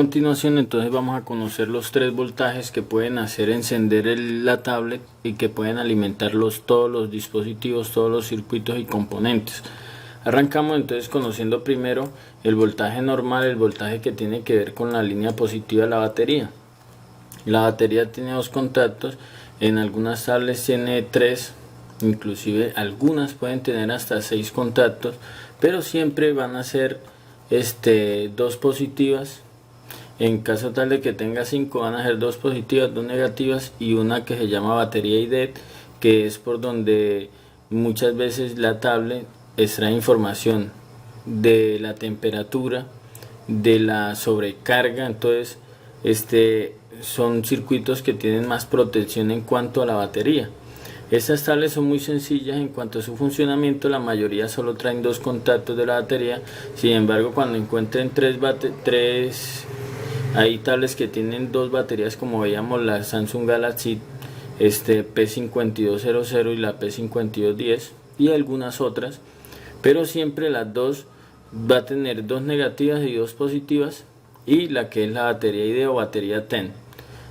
A continuación, entonces vamos a conocer los 3 voltajes que pueden hacer encender la tablet y que pueden alimentar todos los dispositivos, todos los circuitos y componentes. Arrancamos entonces conociendo primero el voltaje normal, el voltaje que tiene que ver con la línea positiva de la batería. La batería tiene 2 contactos, en algunas tablets tiene 3, inclusive algunas pueden tener hasta 6 contactos, pero siempre van a ser 2 positivas. En caso tal de que tenga 5, van a ser 2 positivas, 2 negativas y una que se llama batería IDET, que es por donde muchas veces la tablet extrae información de la temperatura, de la sobrecarga. Entonces son circuitos que tienen más protección en cuanto a la batería. Estas tablets son muy sencillas en cuanto a su funcionamiento, la mayoría solo traen 2 contactos de la batería. Sin embargo, cuando encuentren 3 hay tablets que tienen 2 baterías, como veíamos la Samsung Galaxy P5200 y la P5210 y algunas otras, pero siempre las 2 va a tener 2 negativas y 2 positivas, y la que es la batería ID o batería TEN.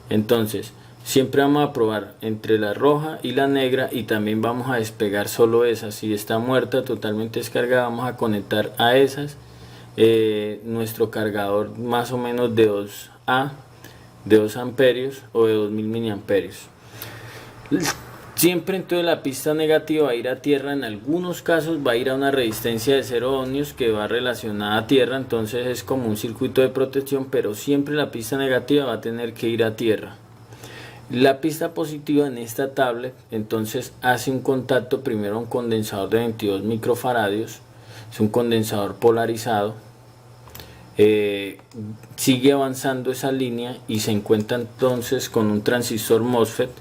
Entonces siempre vamos a probar entre la roja y la negra, y también vamos a despegar solo esa. Si está muerta, totalmente descargada, vamos a conectar a esas nuestro cargador más o menos de 2 amperios o de 2000 miliamperios. Siempre entonces la pista negativa va a ir a tierra, en algunos casos va a ir a una resistencia de 0 ohmios que va relacionada a tierra, entonces es como un circuito de protección, pero siempre la pista negativa va a tener que ir a tierra. La pista positiva en esta tablet entonces hace un contacto primero a un condensador de 22 microfaradios, es un condensador polarizado. Sigue avanzando esa línea y se encuentra entonces con un transistor MOSFET.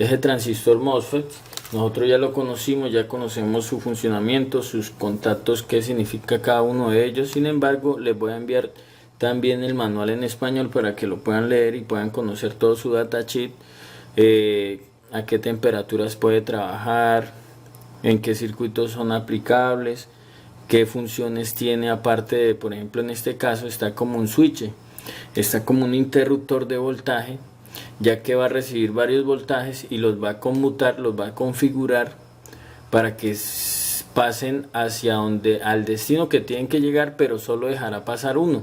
Ese transistor MOSFET nosotros ya lo conocimos, ya conocemos su funcionamiento, sus contactos, qué significa cada uno de ellos. Sin embargo, les voy a enviar también el manual en español para que lo puedan leer y puedan conocer todo su datasheet, a qué temperaturas puede trabajar, en qué circuitos son aplicables, qué funciones tiene, aparte de, por ejemplo, en este caso está como un switch, está como un interruptor de voltaje, ya que va a recibir varios voltajes y los va a conmutar, los va a configurar para que pasen al destino que tienen que llegar, pero solo dejará pasar uno.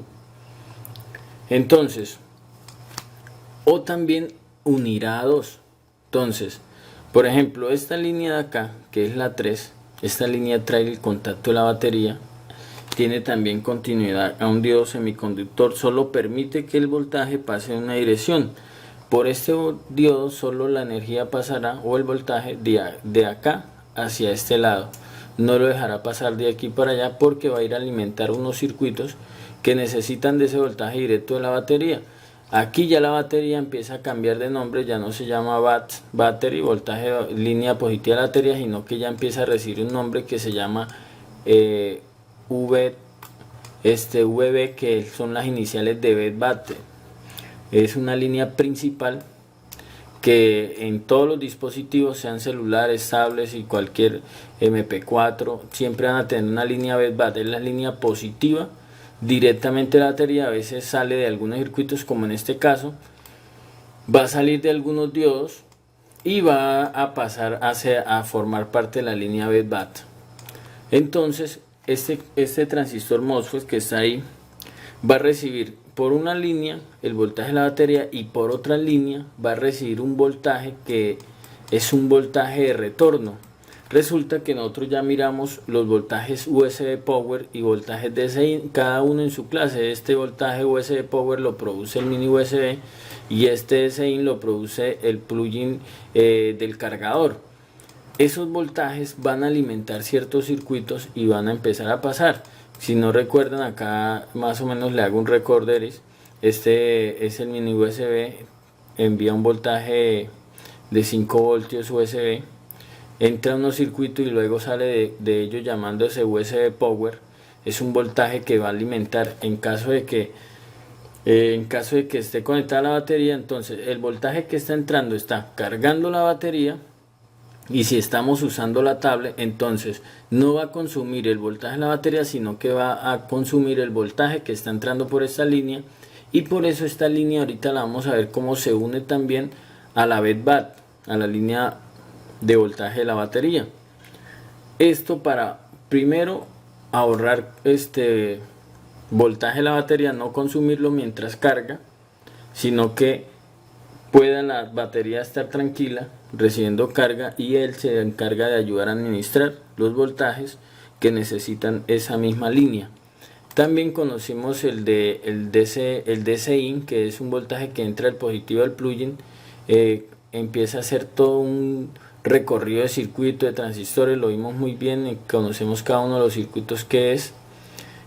Entonces, o también unirá a 2. Entonces, por ejemplo, esta línea de acá, que es la 3, esta línea trae el contacto de la batería, tiene también continuidad a un diodo semiconductor, solo permite que el voltaje pase en una dirección. Por este diodo solo la energía pasará, o el voltaje, de acá hacia este lado, no lo dejará pasar de aquí para allá, porque va a ir a alimentar unos circuitos que necesitan de ese voltaje directo de la batería. Aquí ya la batería empieza a cambiar de nombre, ya no se llama battery, voltaje línea positiva de la batería, sino que ya empieza a recibir un nombre que se llama VB, que son las iniciales de bed battery. Es una línea principal que en todos los dispositivos, sean celulares, tablets y cualquier MP4, siempre van a tener una línea bed battery, es la línea positiva directamente de la batería. A veces sale de algunos circuitos, como en este caso, va a salir de algunos diodos y va a pasar a formar parte de la línea BET-BAT. Entonces este transistor MOSFET que está ahí va a recibir por una línea el voltaje de la batería, y por otra línea va a recibir un voltaje que es un voltaje de retorno. Resulta que nosotros ya miramos los voltajes USB Power y voltajes DCI, cada uno en su clase. Este voltaje USB Power lo produce el mini USB y este DCI lo produce el plugin del cargador. Esos voltajes van a alimentar ciertos circuitos y van a empezar a pasar. Si no recuerdan, acá más o menos le hago un recorderis. Este es el mini USB, envía un voltaje de 5 voltios USB, entra a unos circuitos y luego sale de ellos llamándose USB Power. Es un voltaje que va a alimentar en caso de que esté conectada la batería. Entonces el voltaje que está entrando está cargando la batería, y si estamos usando la tablet, entonces no va a consumir el voltaje de la batería, sino que va a consumir el voltaje que está entrando por esta línea, y por eso esta línea ahorita la vamos a ver cómo se une también a la VET-BAT, a la línea de voltaje de la batería. Esto para primero ahorrar voltaje de la batería, no consumirlo mientras carga, sino que pueda la batería estar tranquila recibiendo carga, y él se encarga de ayudar a administrar los voltajes que necesitan esa misma línea. También conocimos el DC-IN, que es un voltaje que entra al positivo del plugin, empieza a hacer todo un recorrido de circuito de transistores, lo vimos muy bien, conocemos cada uno de los circuitos que es,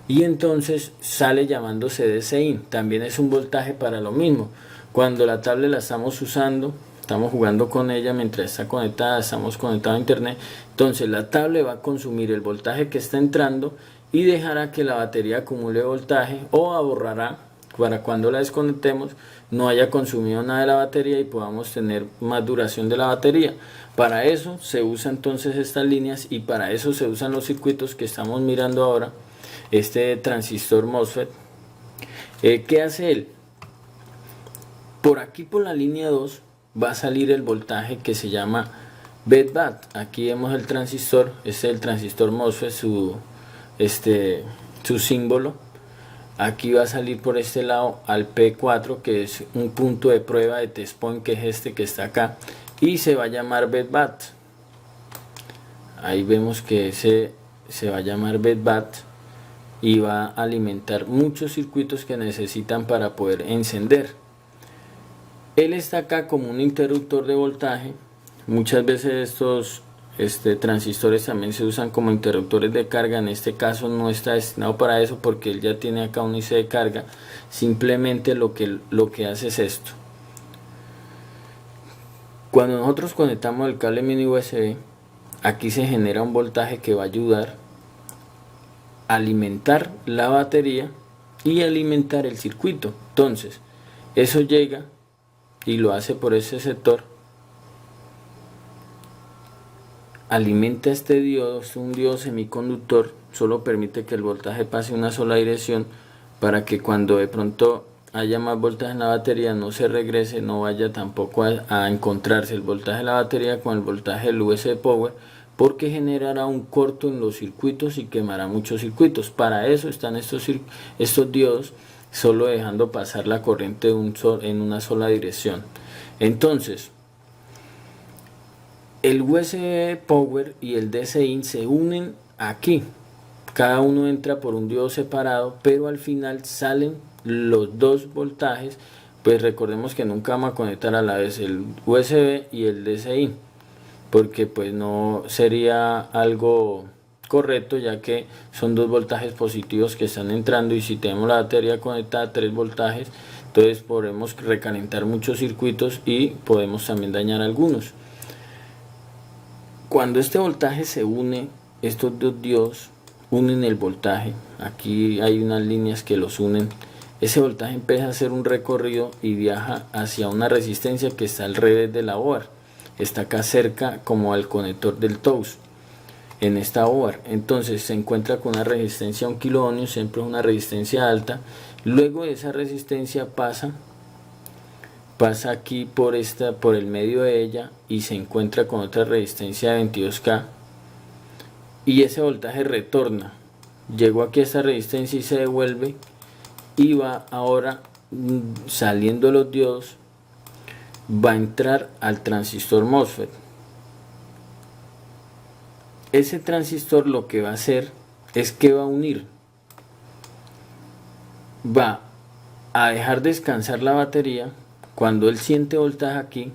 y entonces sale llamándose DC-IN. También es un voltaje para lo mismo. Cuando la tablet la estamos usando, estamos jugando con ella mientras está conectada, estamos conectados a internet, entonces la tablet va a consumir el voltaje que está entrando y dejará que la batería acumule voltaje, o ahorrará para cuando la desconectemos no haya consumido nada de la batería y podamos tener más duración de la batería. Para eso se usan entonces estas líneas, y para eso se usan los circuitos que estamos mirando ahora. Este transistor MOSFET, ¿qué hace él? Por aquí, por la línea 2, va a salir el voltaje que se llama VET-BAT. Aquí vemos el transistor, este es el transistor MOSFET, su símbolo. Aquí va a salir por este lado al P4, que es un punto de prueba de test point, que es este que está acá, y se va a llamar VET-BAT. Ahí vemos que se va a llamar VET-BAT y va a alimentar muchos circuitos que necesitan para poder encender. Él está acá como un interruptor de voltaje. Muchas veces estos transistores también se usan como interruptores de carga. En este caso no está destinado para eso, porque él ya tiene acá un IC de carga. Simplemente lo que hace es esto. Cuando nosotros conectamos el cable mini USB, aquí se genera un voltaje que va a ayudar a alimentar la batería y alimentar el circuito. Entonces eso llega y lo hace por ese sector, alimenta este diodo. Es un diodo semiconductor, solo permite que el voltaje pase en una sola dirección, para que cuando de pronto haya más voltaje en la batería no se regrese, no vaya tampoco a encontrarse el voltaje de la batería con el voltaje del USB Power, porque generará un corto en los circuitos y quemará muchos circuitos. Para eso están estos diodos, solo dejando pasar la corriente en una sola dirección. Entonces el USB Power y el DC-IN se unen aquí, cada uno entra por un diodo separado, pero al final salen los dos voltajes. Pues recordemos que nunca vamos a conectar a la vez el USB y el DC-IN, porque pues no sería algo correcto, ya que son dos voltajes positivos que están entrando, y si tenemos la batería conectada a 3 voltajes, entonces podemos recalentar muchos circuitos y podemos también dañar algunos. Cuando este voltaje se une, estos dos diodos unen el voltaje, aquí hay unas líneas que los unen, ese voltaje empieza a hacer un recorrido y viaja hacia una resistencia que está al revés de la OAR, está acá cerca como al conector del TOUS, en esta OAR. Entonces se encuentra con una resistencia a 1 kilo ohmios, siempre es una resistencia alta. Luego de esa resistencia pasa aquí por el medio de ella, y se encuentra con otra resistencia de 22K, y ese voltaje retorna, llegó aquí a esta resistencia y se devuelve, y va ahora saliendo de los diodos, va a entrar al transistor MOSFET. Ese transistor lo que va a hacer es que va a unir, va a dejar descansar la batería. Cuando él siente voltaje aquí,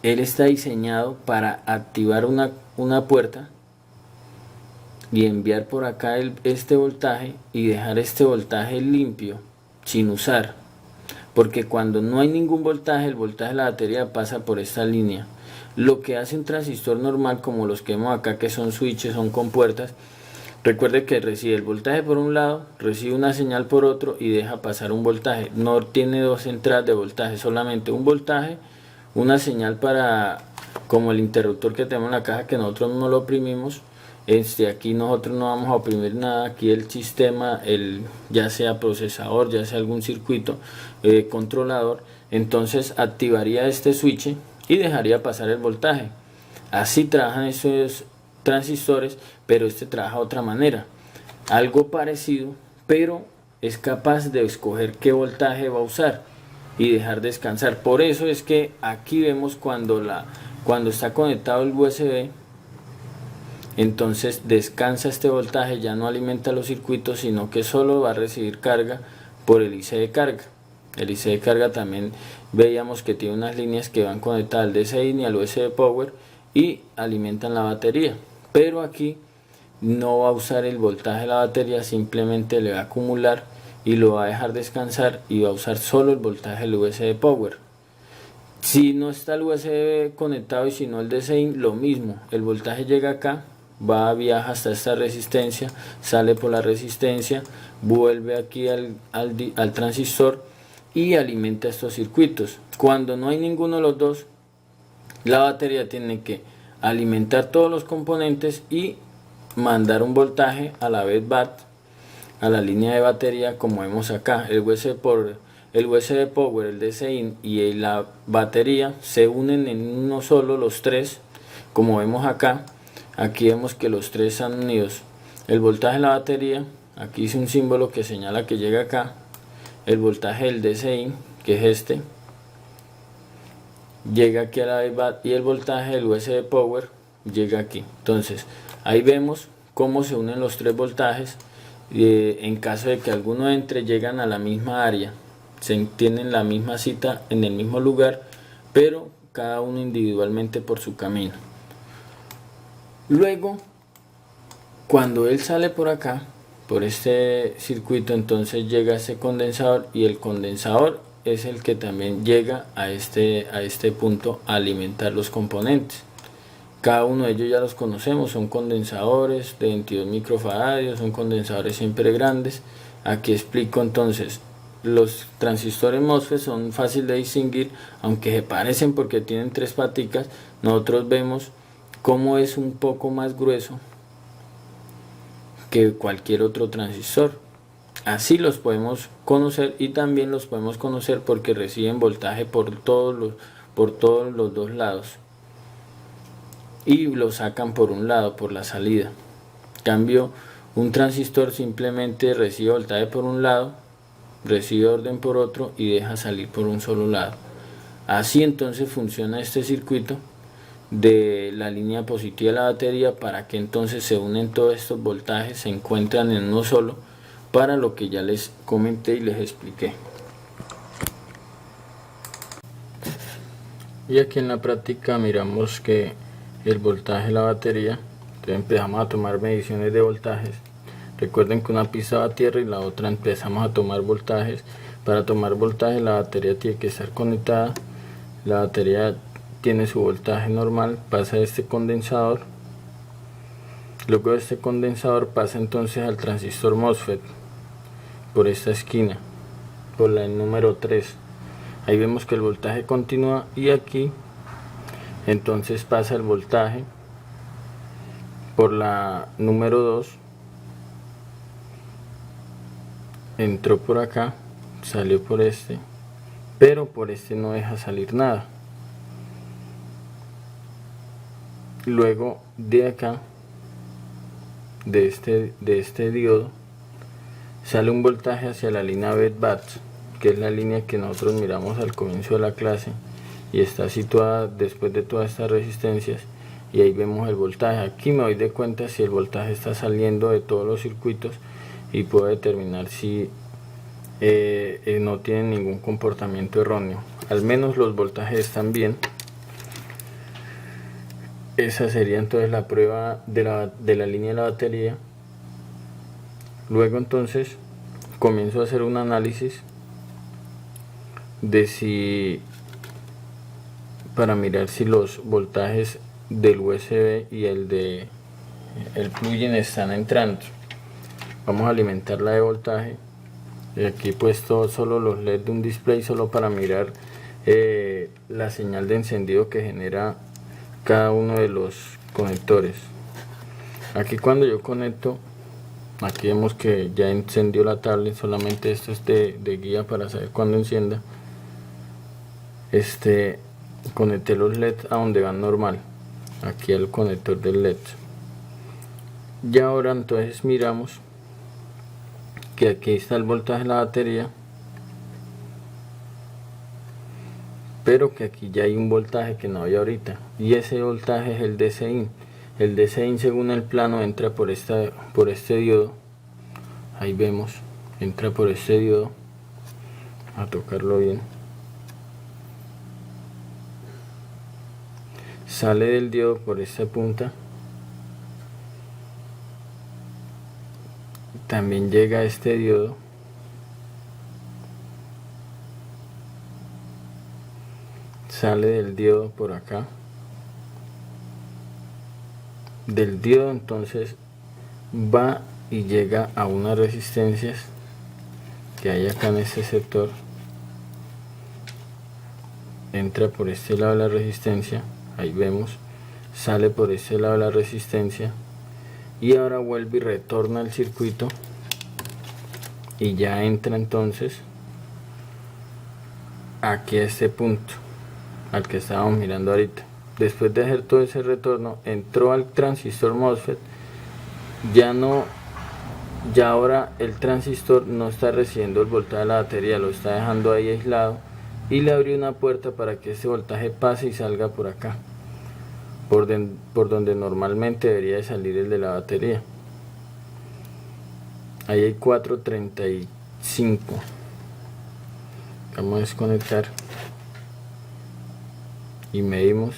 él está diseñado para activar una puerta y enviar por acá este voltaje, y dejar este voltaje limpio sin usar, porque cuando no hay ningún voltaje, el voltaje de la batería pasa por esta línea. Lo que hace un transistor normal, como los que vemos acá, que son switches, son compuertas, recuerde que recibe el voltaje por un lado, recibe una señal por otro y deja pasar un voltaje. No tiene dos entradas de voltaje, solamente un voltaje, una señal para, como el interruptor que tenemos en la caja, que nosotros no lo oprimimos, Aquí nosotros no vamos a oprimir nada, aquí el sistema, ya sea procesador, ya sea algún circuito controlador, entonces activaría este switch y dejaría pasar el voltaje. Así trabajan esos transistores, pero este trabaja de otra manera, algo parecido, pero es capaz de escoger qué voltaje va a usar y dejar descansar. Por eso es que aquí vemos cuando está conectado el USB, entonces descansa este voltaje, ya no alimenta los circuitos, sino que solo va a recibir carga por el IC de carga. El IC de carga también veíamos que tiene unas líneas que van conectadas al DCI y al USB Power y alimentan la batería, pero aquí no va a usar el voltaje de la batería, simplemente le va a acumular y lo va a dejar descansar y va a usar solo el voltaje del USB Power. Si no está el USB conectado y si no el DCI, lo mismo, el voltaje llega acá, viaja hasta esta resistencia, sale por la resistencia, vuelve aquí al transistor y alimenta estos circuitos. Cuando no hay ninguno de los dos, la batería tiene que alimentar todos los componentes y mandar un voltaje a la BAT, a la línea de batería, como vemos acá. El USB Power, el DCI y la batería se unen en uno solo, los tres, como vemos acá. Aquí vemos que los tres están unidos. El voltaje de la batería, aquí hice un símbolo que señala que llega acá. El voltaje del DCI, que es este, llega aquí a la BAT, y el voltaje del USB Power llega aquí. Entonces ahí vemos cómo se unen los tres voltajes. En caso de que alguno entre, llegan a la misma área, tienen la misma cita en el mismo lugar, pero cada uno individualmente por su camino. Luego, cuando él sale por acá, por este circuito, entonces llega a ese condensador, y el condensador es el que también llega a este punto a alimentar los componentes. Cada uno de ellos ya los conocemos, son condensadores de 22 microfaradios, son condensadores siempre grandes. Aquí explico entonces, los transistores MOSFET son fáciles de distinguir, aunque se parecen porque tienen tres paticas. Nosotros vemos cómo es un poco más grueso que cualquier otro transistor. Así los podemos conocer, y también los podemos conocer porque reciben voltaje por todos los dos lados y lo sacan por un lado, por la salida. En cambio, un transistor simplemente recibe voltaje por un lado, recibe orden por otro y deja salir por un solo lado. Así entonces funciona este circuito de la línea positiva de la batería, para que entonces se unen todos estos voltajes, se encuentran en uno solo, para lo que ya les comenté y les expliqué. Y aquí en la práctica miramos que el voltaje de la batería, entonces empezamos a tomar mediciones de voltajes. Recuerden que una pista va a tierra y la otra empezamos a tomar voltajes. Para tomar voltaje la batería tiene que estar conectada, la batería tiene su voltaje normal, pasa a este condensador, luego de este condensador pasa entonces al transistor MOSFET por esta esquina, por la número 3. Ahí vemos que el voltaje continúa, y aquí entonces pasa el voltaje por la número 2, entró por acá, salió por este, pero por este no deja salir nada. Luego de acá, de este diodo, sale un voltaje hacia la línea BAT, que es la línea que nosotros miramos al comienzo de la clase y está situada después de todas estas resistencias, y ahí vemos el voltaje. Aquí me doy de cuenta si el voltaje está saliendo de todos los circuitos y puedo determinar si no tienen ningún comportamiento erróneo. Al menos los voltajes están bien. Esa sería entonces la prueba de la línea de la batería. Luego entonces comienzo a hacer un análisis para mirar si los voltajes del USB y el plugin están entrando. Vamos a alimentar la de voltaje, y aquí he puesto solo los LED de un display, solo para mirar la señal de encendido que genera cada uno de los conectores. Aquí cuando yo conecto, aquí vemos que ya encendió la tablet, solamente esto es de guía para saber cuándo encienda. Conecté los LED a donde van normal, aquí al conector del LED. Y ahora entonces miramos que aquí está el voltaje de la batería, pero que aquí ya hay un voltaje que no había ahorita, y ese voltaje es el DC-in. El DC-in, según el plano, entra por este diodo. Ahí vemos, entra por este diodo, a tocarlo bien. Sale del diodo por esta punta, también llega a este diodo, sale del diodo por acá, del diodo entonces va y llega a unas resistencias que hay acá en este sector, entra por este lado de la resistencia, ahí vemos, sale por este lado de la resistencia, y ahora vuelve y retorna al circuito y ya entra entonces aquí a este punto al que estábamos mirando ahorita. Después de hacer todo ese retorno, entró al transistor MOSFET. Ya ahora el transistor no está recibiendo el voltaje de la batería, lo está dejando ahí aislado, y le abrió una puerta para que este voltaje pase y salga por acá, por donde normalmente debería de salir el de la batería. Ahí hay 4.35. Vamos a desconectar y medimos,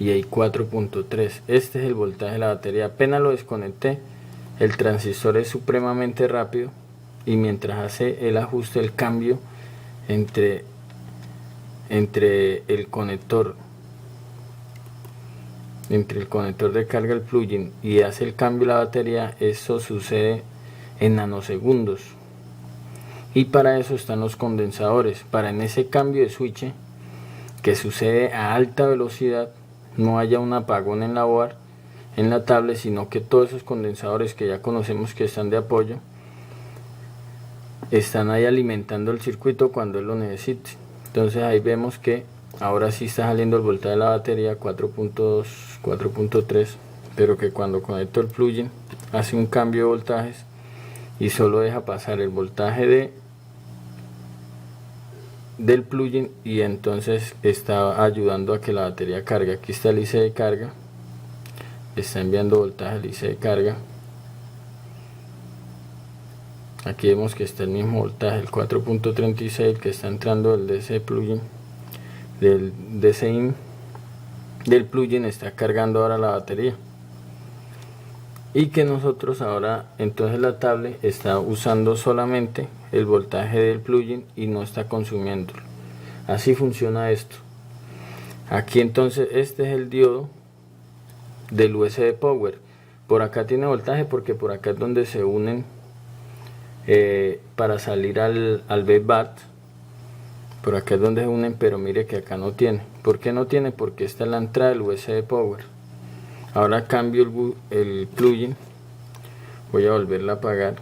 y hay 4.3. Este es el voltaje de la batería. Apenas lo desconecté, el transistor es supremamente rápido, y mientras hace el ajuste, el cambio entre el conector de carga, el plugin, y hace el cambio de la batería, eso sucede en nanosegundos. Y para eso están los condensadores, para en ese cambio de switch que sucede a alta velocidad no haya un apagón en la board, en la tablet, sino que todos esos condensadores que ya conocemos que están de apoyo están ahí alimentando el circuito cuando él lo necesite. Entonces ahí vemos que ahora sí está saliendo el voltaje de la batería 4.2, 4.3, pero que cuando conecto el plugin hace un cambio de voltajes y solo deja pasar el voltaje del plugin, y entonces está ayudando a que la batería cargue. Aquí está el IC de carga, está enviando voltaje al IC de carga. Aquí vemos que está el mismo voltaje, el 4.36, que está entrando del DC plugin, del DC-in del plugin, está cargando ahora la batería. Y que nosotros ahora, entonces la tablet está usando solamente el voltaje del plugin y no está consumiéndolo. Así funciona esto. Aquí entonces este es el diodo del USB Power. Por acá tiene voltaje porque por acá es donde se unen para salir al BBAT. Por acá es donde se unen, pero mire que acá no tiene. ¿Por qué no tiene? Porque esta es la entrada del USB Power. Ahora cambio el plugin, voy a volverla a apagar,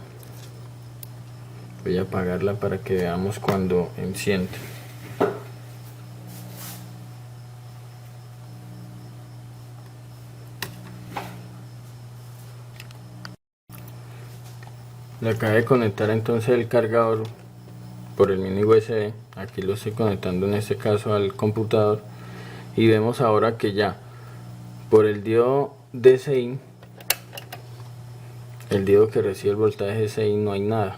voy a apagarla para que veamos cuando enciende. Le acabé de conectar entonces el cargador por el mini USB, aquí lo estoy conectando en este caso al computador, y vemos ahora que ya por el diodo DC-in, el diodo que recibe el voltaje DC-in, no hay nada.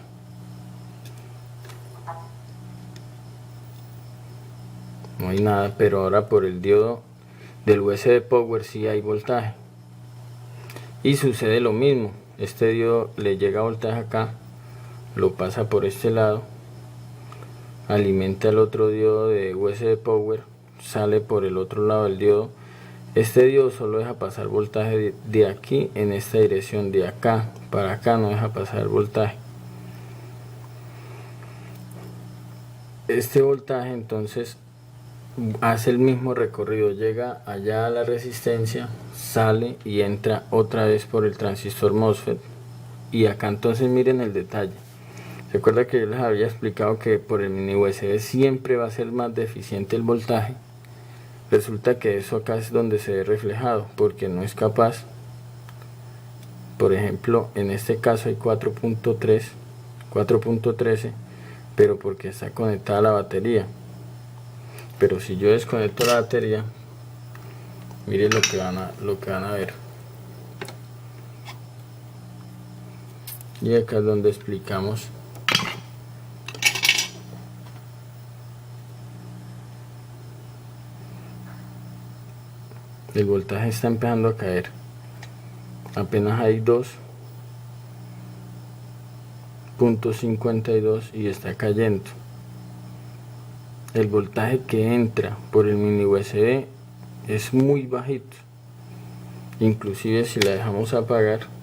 No hay nada, pero ahora por el diodo del USB Power sí hay voltaje. Y sucede lo mismo, este diodo le llega voltaje acá, lo pasa por este lado, alimenta el otro diodo de USB Power, sale por el otro lado del diodo. Este diodo solo deja pasar voltaje de aquí en esta dirección, de acá para acá no deja pasar voltaje. Este voltaje entonces hace el mismo recorrido, llega allá a la resistencia, sale y entra otra vez por el transistor MOSFET. Y acá entonces miren el detalle. Recuerda que yo les había explicado que por el mini USB siempre va a ser más deficiente el voltaje. Resulta que eso acá es donde se ve reflejado, porque no es capaz. Por ejemplo, en este caso hay 4.13, pero porque está conectada la batería. Pero si yo desconecto la batería, miren lo que van a ver. Y acá es donde explicamos el voltaje está empezando a caer, apenas hay 2.52 y está cayendo. El voltaje que entra por el mini USB es muy bajito, inclusive si la dejamos apagar,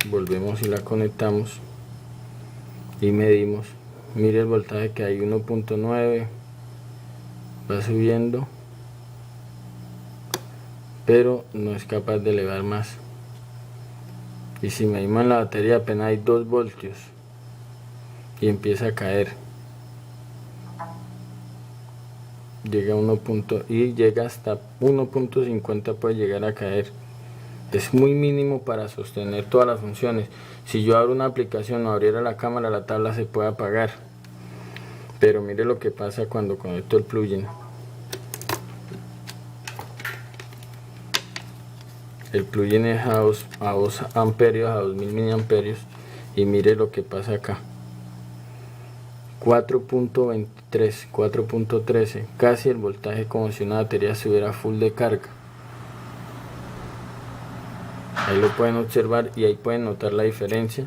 volvemos y la conectamos y medimos, mire el voltaje que hay, 1.9, va subiendo, pero no es capaz de elevar más. Y si medimos en la batería apenas hay 2 voltios y empieza a caer, llega llega hasta 1.50, puede llegar a caer. Es muy mínimo para sostener todas las funciones. Si yo abro una aplicación o abriera la cámara, la tabla se puede apagar. Pero mire lo que pasa cuando conecto el plugin. El plugin es a 2 amperios, a 2000 miliamperios, y mire lo que pasa acá. 4.23, 4.13, casi el voltaje como si una batería estuviera full de carga. Ahí lo pueden observar y ahí pueden notar la diferencia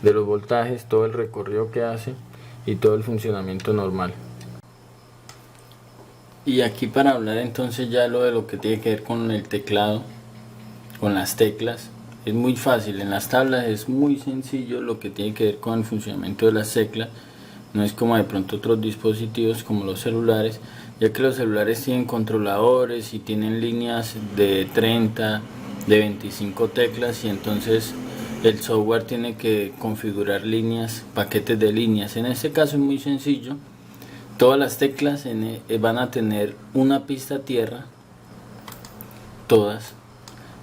de los voltajes, todo el recorrido que hace y todo el funcionamiento normal. Y aquí para hablar entonces ya lo que tiene que ver con el teclado, con las teclas, es muy fácil. En las tablas es muy sencillo lo que tiene que ver con el funcionamiento de las teclas. No es como de pronto otros dispositivos como los celulares, ya que los celulares tienen controladores y tienen líneas de 30, de 25 teclas, y entonces el software tiene que configurar líneas, paquetes de líneas. En este caso es muy sencillo. Todas las teclas van a tener una pista tierra, todas.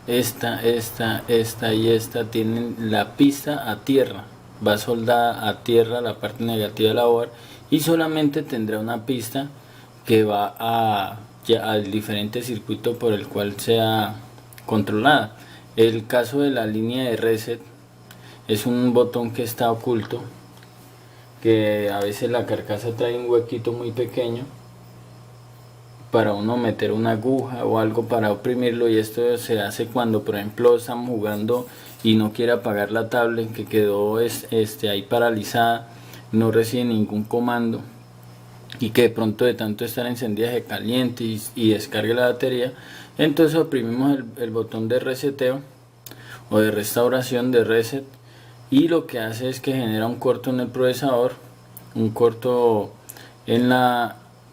Esta y esta tienen la pista a tierra, va soldada a tierra la parte negativa de la board, y solamente tendrá una pista que va al diferente circuito por el cual sea controlada. El caso de la línea de reset es un botón que está oculto, que a veces la carcasa trae un huequito muy pequeño para uno meter una aguja o algo para oprimirlo, y esto se hace cuando por ejemplo estamos jugando y no quiere apagar la tablet que quedó ahí paralizada, no recibe ningún comando, y que de pronto de tanto estar encendida se caliente y descargue la batería. Entonces oprimimos el botón de reseteo o de restauración, de reset, y lo que hace es que genera un corto en el procesador, un corto en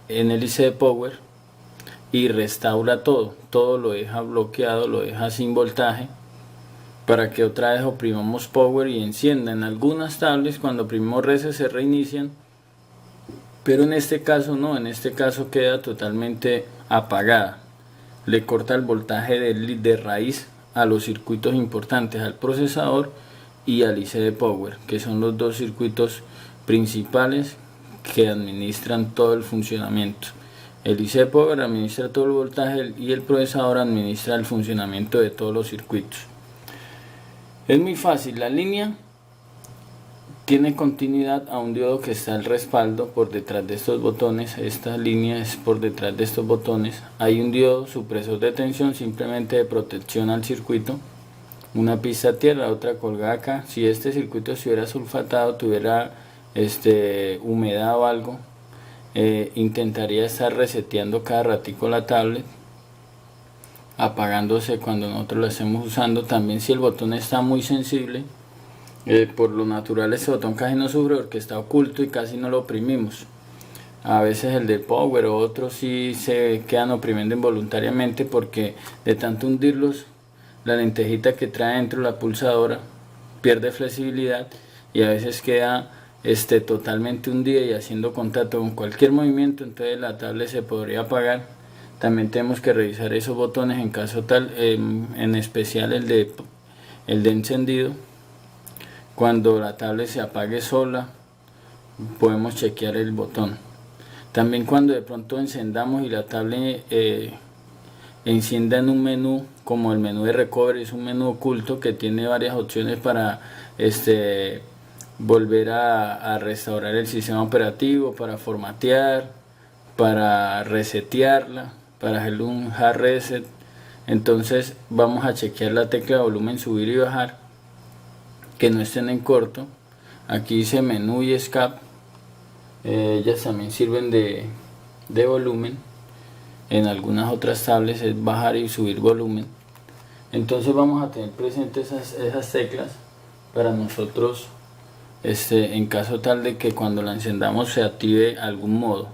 el IC de power, y restaura todo lo deja bloqueado, lo deja sin voltaje, para que otra vez oprimamos power y encienda. En algunas tablets cuando oprimimos reset se reinician, pero en este caso no, en este caso queda totalmente apagada. Le corta el voltaje de raíz a los circuitos importantes, al procesador y al IC de power, que son los dos circuitos principales que administran todo el funcionamiento. El IC de power administra todo el voltaje y el procesador administra el funcionamiento de todos los circuitos. Es muy fácil. La línea tiene continuidad a un diodo que está al respaldo por detrás de estos botones. Esta línea es por detrás de estos botones. Hay un diodo supresor de tensión, simplemente de protección al circuito. Una pista a tierra, otra colgada acá. Si este circuito estuviera sulfatado, tuviera humedad o algo, intentaría estar reseteando cada ratico la tablet, apagándose cuando nosotros la estemos usando. También si el botón está muy sensible, por lo natural este botón casi no sufre porque está oculto y casi no lo oprimimos. A veces el de power o otros sí se quedan oprimiendo involuntariamente porque de tanto hundirlos, la lentejita que trae dentro la pulsadora pierde flexibilidad y a veces queda totalmente hundida y haciendo contacto con cualquier movimiento, entonces la tablet se podría apagar. También tenemos que revisar esos botones en caso tal, en especial el de encendido. Cuando la tablet se apague sola, podemos chequear el botón. También cuando de pronto encendamos y la tablet encienda en un menú, como el menú de recovery, es un menú oculto que tiene varias opciones para volver a restaurar el sistema operativo, para formatear, para resetearla, para hacerle un hard reset. Entonces vamos a chequear la tecla de volumen, subir y bajar, que no estén en corto. Aquí dice menú y escape, ellas también sirven de volumen. En algunas otras tablets es bajar y subir volumen. Entonces vamos a tener presentes esas teclas para nosotros, en caso tal de que cuando la encendamos se active algún modo.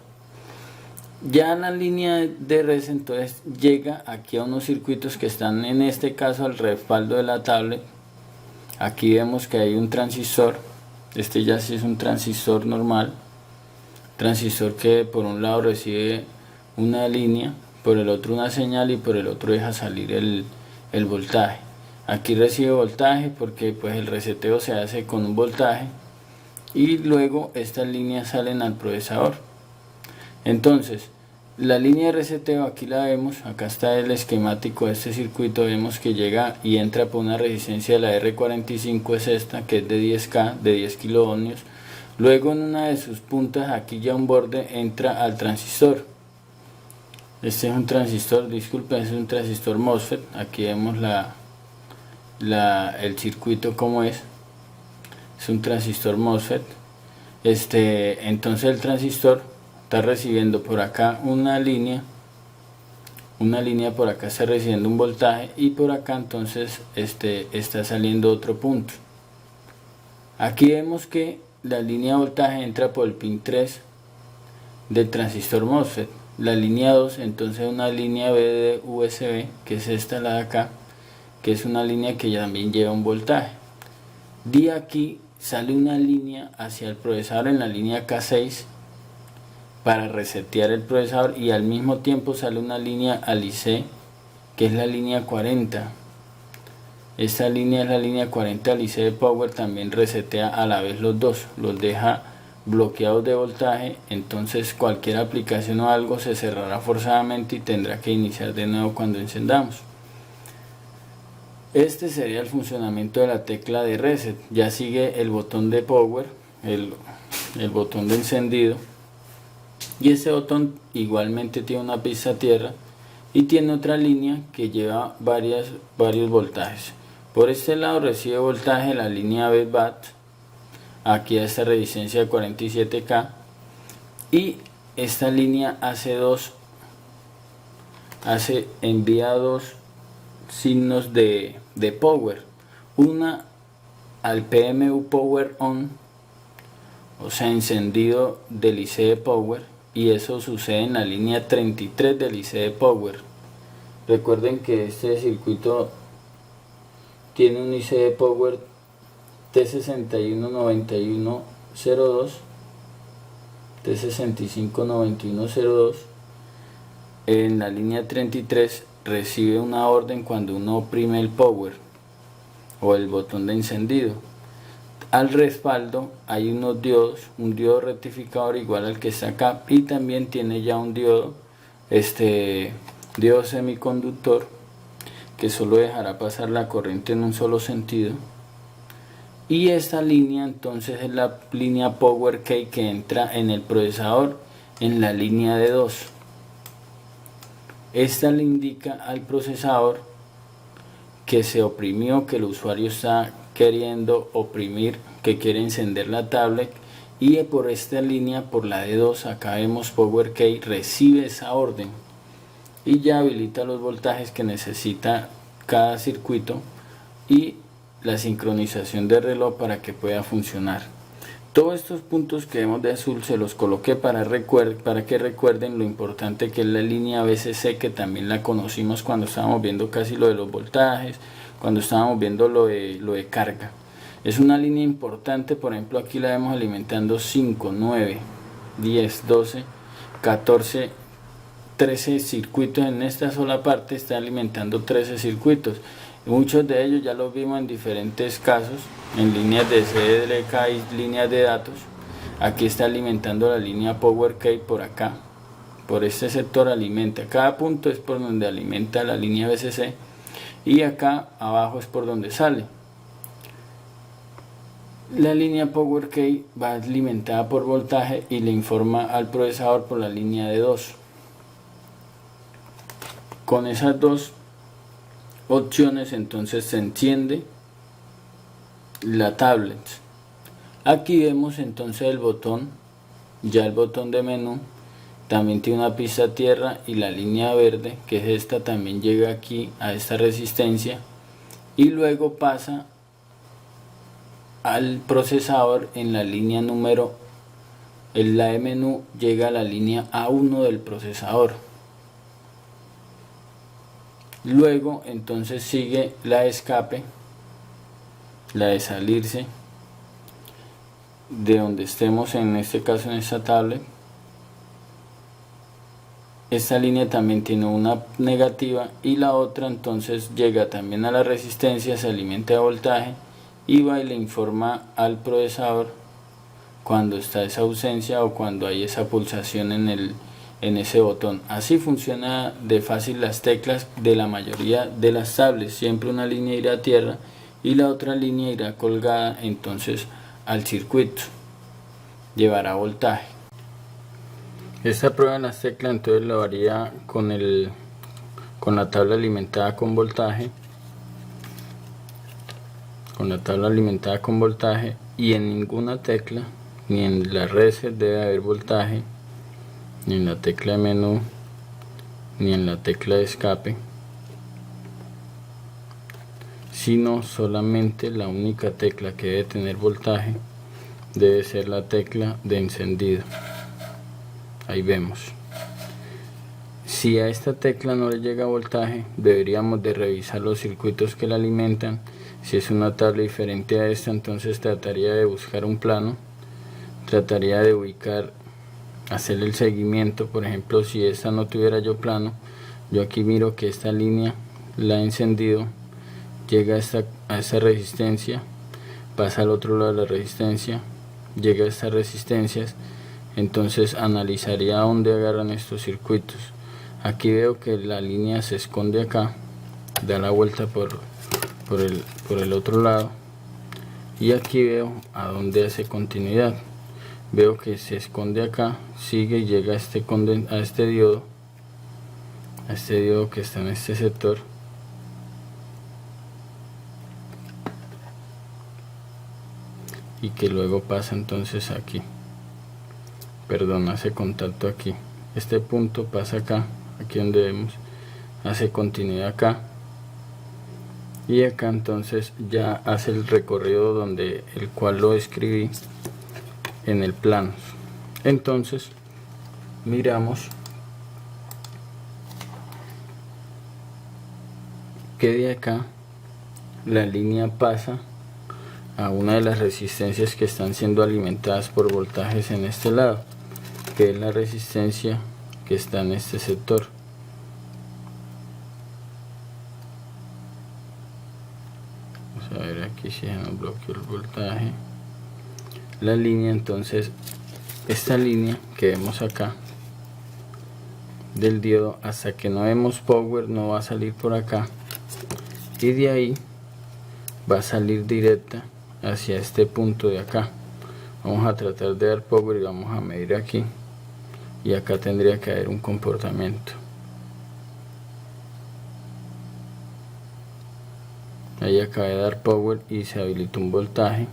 Ya la línea de reset entonces llega aquí a unos circuitos que están en este caso al respaldo de la tablet. Aquí vemos que hay un transistor, ya sí es un transistor normal, transistor que por un lado recibe una línea, por el otro una señal y por el otro deja salir el voltaje. Aquí recibe voltaje porque pues el reseteo se hace con un voltaje y luego estas líneas salen al procesador. Entonces la línea de reseteo aquí la vemos, acá está el esquemático de este circuito, vemos que llega y entra por una resistencia de la R45, es esta que es de 10K, de 10 kiloohmios. Luego en una de sus puntas, aquí ya un borde entra al transistor. Este es un transistor, disculpen, es un transistor MOSFET. Aquí vemos el circuito como es un transistor MOSFET. Entonces el transistor está recibiendo por acá una línea por acá está recibiendo un voltaje y por acá entonces está saliendo otro punto. Aquí vemos que la línea de voltaje entra por el pin 3 del transistor MOSFET. La línea 2 entonces una línea B de USB, que es esta, la de acá, que es una línea que también lleva un voltaje. De aquí sale una línea hacia el procesador en la línea K6 para resetear el procesador y al mismo tiempo sale una línea al IC, que es la línea 40. Esta línea es la línea 40 al IC de power, también resetea a la vez los dos, los deja bloqueados de voltaje, entonces cualquier aplicación o algo se cerrará forzadamente y tendrá que iniciar de nuevo cuando encendamos. Este sería el funcionamiento de la tecla de reset. Ya sigue el botón de power, el botón de encendido, y este botón igualmente tiene una pista a tierra y tiene otra línea que lleva varios voltajes. Por este lado recibe voltaje la línea BAT, aquí a esta resistencia de 47K, y esta línea envía dos signos de power, una al PMU power on, o sea encendido del IC de power, y eso sucede en la línea 33 del IC de power. Recuerden que este circuito tiene un IC de power T619102, T659102. En la línea 33 recibe una orden cuando uno oprime el power o el botón de encendido. Al respaldo hay unos diodos, un diodo rectificador igual al que está acá, y también tiene ya un diodo, diodo semiconductor, que solo dejará pasar la corriente en un solo sentido. Y esta línea entonces es la línea power key que entra en el procesador en la línea de 2. Esta le indica al procesador que se oprimió, que el usuario está queriendo oprimir, que quiere encender la tablet, y por esta línea, por la de 2, acá vemos power key, recibe esa orden y ya habilita los voltajes que necesita cada circuito y la sincronización del reloj para que pueda funcionar. Todos estos puntos que vemos de azul se los coloqué para que recuerden lo importante que es la línea BCC, que también la conocimos cuando estábamos viendo casi lo de los voltajes, cuando estábamos viendo lo de carga. Es una línea importante. Por ejemplo, aquí la vemos alimentando 5, 9, 10, 12, 14, 13 circuitos. En esta sola parte está alimentando 13 circuitos. Muchos de ellos ya los vimos en diferentes casos, en líneas de CDLK y líneas de datos. Aquí está alimentando la línea Power Key por acá, por este sector alimenta. Cada punto es por donde alimenta la línea BCC y acá abajo es por donde sale. La línea Power Key va alimentada por voltaje y le informa al procesador por la línea de 2. Con esas dos opciones entonces se enciende la tablet. Aquí vemos entonces el botón, ya el botón de menú también tiene una pista tierra, y la línea verde, que es esta, también llega aquí a esta resistencia y luego pasa al procesador en la línea número, en la de menú llega a la línea A1 del procesador. Luego entonces sigue la de escape, la de salirse de donde estemos, en este caso en esta tablet. Esta línea también tiene una negativa y la otra entonces llega también a la resistencia, se alimenta de voltaje y va y le informa al procesador cuando está esa ausencia o cuando hay esa pulsación en ese botón. Así funciona de fácil las teclas de la mayoría de las tablets. Siempre una línea irá a tierra y la otra línea irá colgada entonces al circuito, llevará voltaje. Esta prueba de las teclas entonces lo haría con la tabla alimentada con voltaje, y en ninguna tecla, ni en la reset debe haber voltaje, ni en la tecla de menú, ni en la tecla de escape, sino solamente la única tecla que debe tener voltaje debe ser la tecla de encendido. Ahí vemos. Si a esta tecla no le llega voltaje, deberíamos de revisar los circuitos que la alimentan. Si es una tabla diferente a esta, entonces trataría de buscar un plano, trataría de ubicar, hacer el seguimiento. Por ejemplo, si esta no tuviera yo plano, yo aquí miro que esta línea, la he encendido, llega a esta resistencia, pasa al otro lado de la resistencia, llega a estas resistencias. Entonces analizaría dónde agarran estos circuitos. Aquí veo que la línea se esconde acá, da la vuelta por el otro lado, y aquí veo a dónde hace continuidad. Veo que se esconde acá, sigue y llega a este diodo que está en este sector, y que luego pasa entonces aquí. Perdón, hace contacto aquí. Este punto pasa acá, aquí donde vemos, hace continuidad acá, y acá entonces ya hace el recorrido donde el cual lo escribí en el plano. Entonces miramos que de acá la línea pasa a una de las resistencias que están siendo alimentadas por voltajes en este lado, que es la resistencia que está en este sector. Vamos a ver aquí si se nos bloqueó el voltaje. La línea, entonces, esta línea que vemos acá del diodo, hasta que no vemos power, no va a salir por acá, y de ahí va a salir directa hacia este punto de acá. Vamos a tratar de dar power y vamos a medir aquí, y acá tendría que haber un comportamiento. Ahí acaba de dar power y se habilitó un voltaje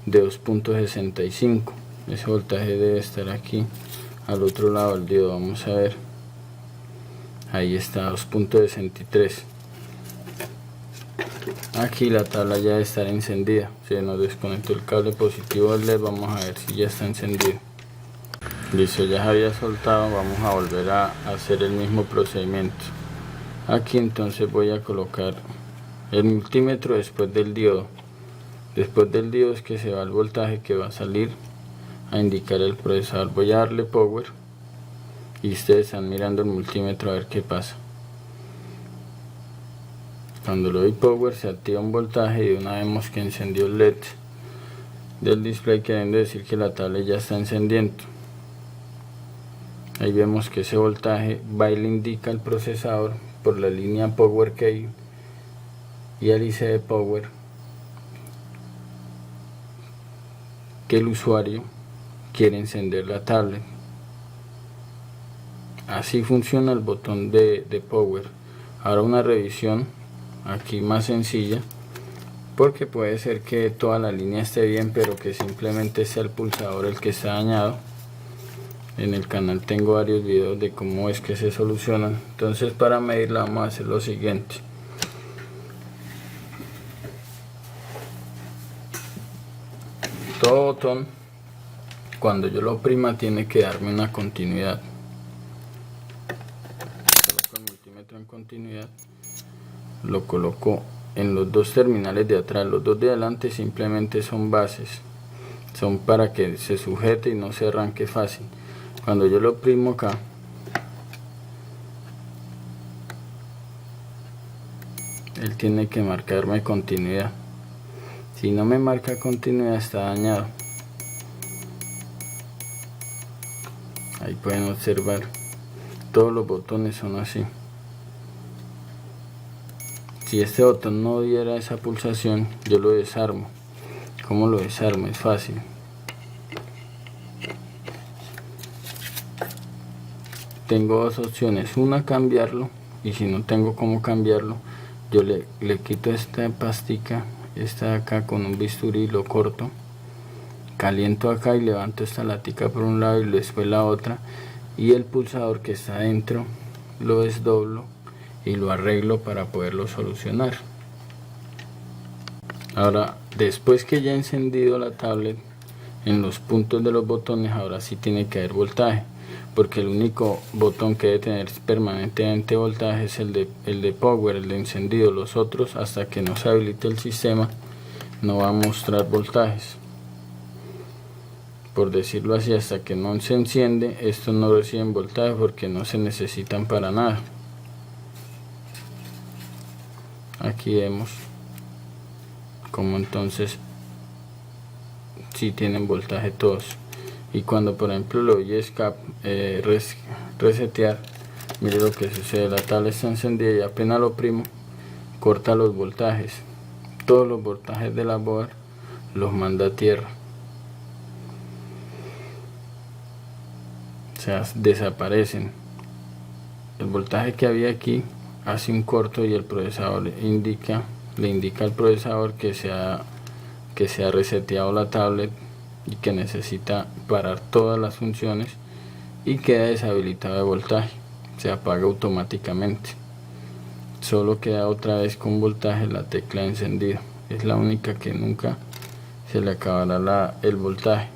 de 2.65. ese voltaje debe estar aquí al otro lado del diodo. Vamos a ver, ahí está, 2.63. Aquí la tabla ya debe estar encendida. Se nos desconectó el cable positivo del LED. Vamos a ver si ya está encendido. Listo, ya se había soltado. Vamos a volver a hacer el mismo procedimiento. Aquí entonces voy a colocar el multímetro después del diodo. Después del diodo es que se va el voltaje que va a salir a indicar el procesador. Voy a darle power y ustedes están mirando el multímetro a ver qué pasa. Cuando le doy power se activa un voltaje y una vez vemos que encendió el LED del display, queriendo decir que la tablet ya está encendiendo. Ahí vemos que ese voltaje va y le indica al procesador por la línea power key y el IC de power que el usuario quiere encender la tablet. Así funciona el botón de power. Ahora una revisión aquí más sencilla, porque puede ser que toda la línea esté bien pero que simplemente sea el pulsador el que está dañado. En el canal tengo varios videos de cómo es que se solucionan. Entonces, para medirla vamos a hacer lo siguiente. Todo botón, cuando yo lo oprima, tiene que darme una continuidad. Coloco el multímetro en continuidad, lo coloco en los dos terminales de atrás. Los dos de adelante simplemente son bases, son para que se sujete y no se arranque fácil. Cuando yo lo oprimo acá, él tiene que marcarme continuidad. Si no me marca continuidad, está dañado. Ahí pueden observar, todos los botones son así. Si este botón no diera esa pulsación, yo lo desarmo. ¿Cómo lo desarmo? Es fácil. Tengo dos opciones: una, cambiarlo, y si no tengo cómo cambiarlo, yo le quito esta pastica, esta de acá, con un bisturí, lo corto, caliento acá y levanto esta latica por un lado y después la otra, y el pulsador que está dentro lo desdoblo y lo arreglo para poderlo solucionar. Ahora, después que ya he encendido la tablet, en los puntos de los botones ahora sí tiene que haber voltaje, porque el único botón que debe tener permanentemente voltaje es el de power, el de encendido. Los otros, hasta que no se habilite el sistema, no va a mostrar voltajes. Por decirlo así, hasta que no se enciende, estos no reciben voltaje porque no se necesitan para nada. Aquí vemos como entonces si tienen voltaje todos. Y cuando por ejemplo lo doy escape, resetear, mire lo que sucede. La tablet está encendida y apenas lo oprimo, corta los voltajes. Todos los voltajes de la board los manda a tierra, o sea, desaparecen. El voltaje que había aquí hace un corto y el procesador le indica al procesador que se ha reseteado la tablet y que necesita parar todas las funciones, y queda deshabilitado de voltaje, se apaga automáticamente. Solo queda otra vez con voltaje la tecla de encendido, es la única que nunca se le acabará el voltaje.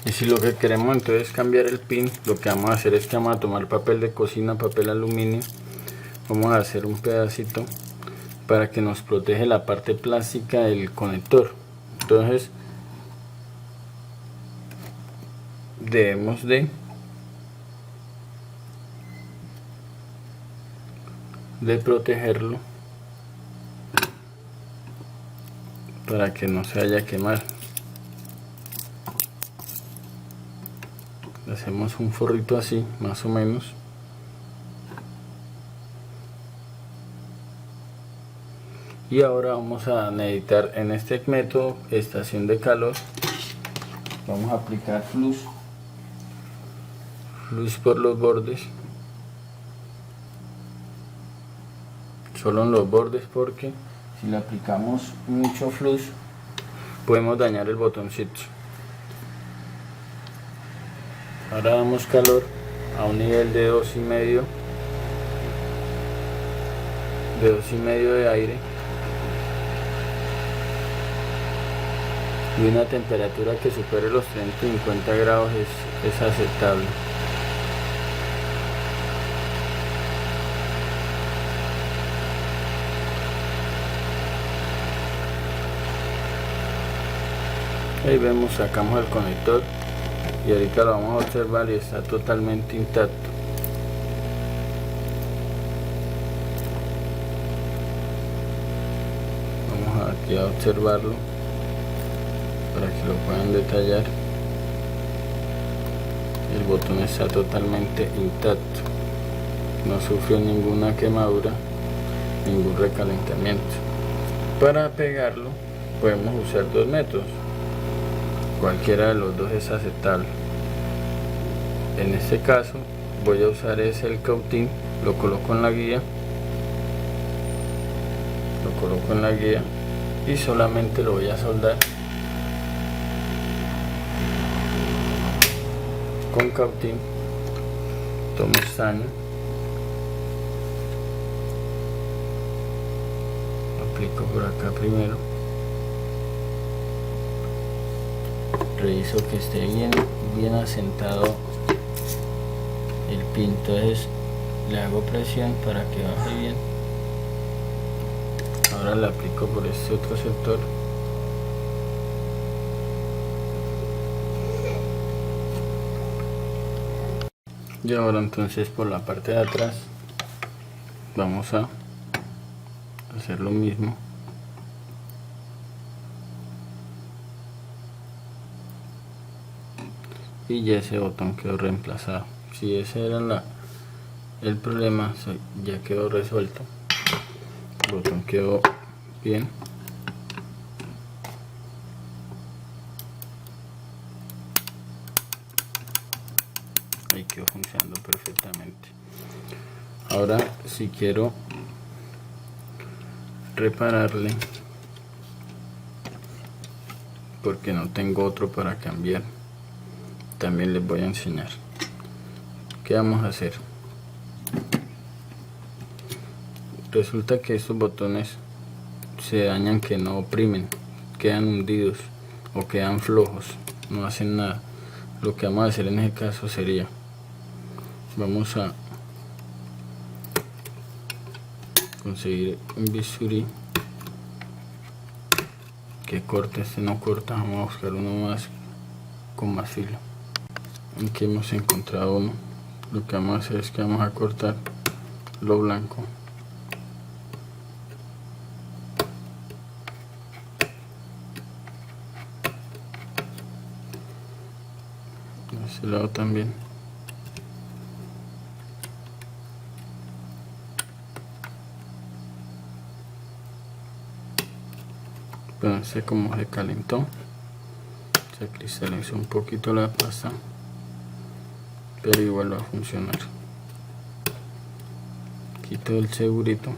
Y si lo que queremos entonces es cambiar el pin, lo que vamos a hacer es que vamos a tomar papel de cocina, papel aluminio, vamos a hacer un pedacito para que nos protege la parte plástica del conector. Entonces debemos de protegerlo para que no se vaya a quemar. Hacemos un forrito así, más o menos. Y ahora vamos a necesitar, en este método, estación de calor, vamos a aplicar flux por los bordes, solo en los bordes, porque si le aplicamos mucho flux podemos dañar el botoncito. Ahora damos calor a un nivel de 2,5. de 2,5 de aire y una temperatura que supere los 30-50 grados es aceptable. Ahí vemos, sacamos el conector y ahorita lo vamos a observar y está totalmente intacto. Vamos aquí a observarlo para que lo puedan detallar. El botón está totalmente intacto, no sufrió ninguna quemadura, ningún recalentamiento. Para pegarlo podemos usar dos métodos, cualquiera de los dos es aceptable. En este caso voy a usar el cautín, lo coloco en la guía, y solamente lo voy a soldar con cautín. Tomo estaño, aplico por acá primero, reviso que esté bien asentado el pin, entonces le hago presión para que baje bien. Ahora le aplico por este otro sector. Y ahora entonces por la parte de atrás vamos a hacer lo mismo. Y ya ese botón quedó reemplazado. Si ese era el problema, ya quedó resuelto. El botón quedó bien. Ahí quedó funcionando perfectamente. Ahora si quiero repararle, porque no tengo otro para cambiar, también les voy a enseñar. ¿Qué vamos a hacer? Resulta que estos botones se dañan, que no oprimen, quedan hundidos o quedan flojos, no hacen nada. Lo que vamos a hacer en ese caso sería, vamos a conseguir un bisturí que corte. Este no corta, vamos a buscar uno más con más filo. Aquí hemos encontrado uno. Lo que vamos a hacer es que vamos a cortar lo blanco. De este lado también. Entonces, como se calentó, se cristalizó un poquito la pasta, pero igual va a funcionar. Quito el segurito